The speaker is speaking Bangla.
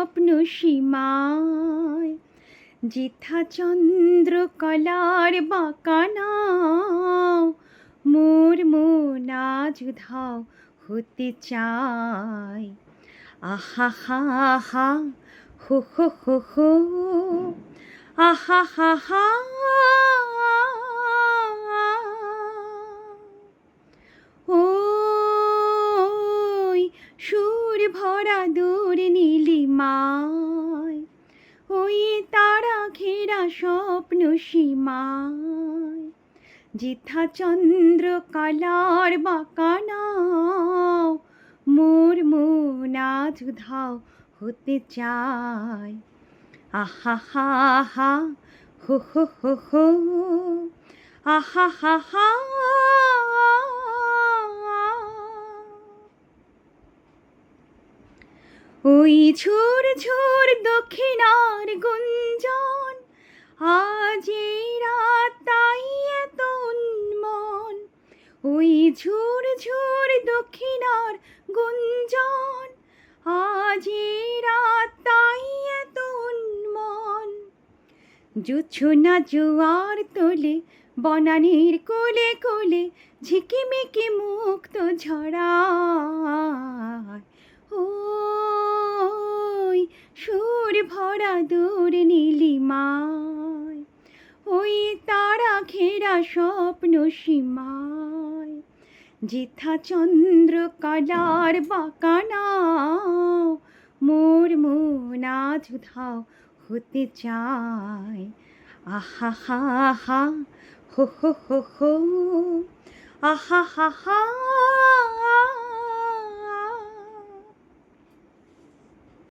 স্বপ্ন সীমায়, যেথা চন্দ্র কলার বাঁকানা, মোর মন আজ উধাও হতে চায়। আহা হা হা, হো হো হো হো, আহা হা হা। ওই সুর ভরা দূর নীলিমায়, ওই তারা ঘেরা স্বপ্ন সীমায়, যেথা চন্দ্র কালার বাঁকানা, মোর মন আজ উধাও হতে চায়। আহা হা হা, হো হো হো হো, আহা হা হা। ওই ঝুর ঝুর দক্ষিণার গুঞ্জন, আজ এই রাত তাই এত উন্মন। ওই ঝুর ঝুর দক্ষিণার গুঞ্জন, আজ এই রাত তাই এত উন্মন। জোছনা জোয়ার তোলে বনানীর কোলে কোলে, ঝিকিমিকি মুক্ত ঝরায়। ওই সুর ভরা দূর নীলিমায়, ওই তারা ঘেরা স্বপ্ন সীমায়, যেথা চন্দ্র কলার বাঁকানা, মোর মন আজ উধাও হতে চায়। আহা হা হা, হো হো হো হো, আহা হা হা।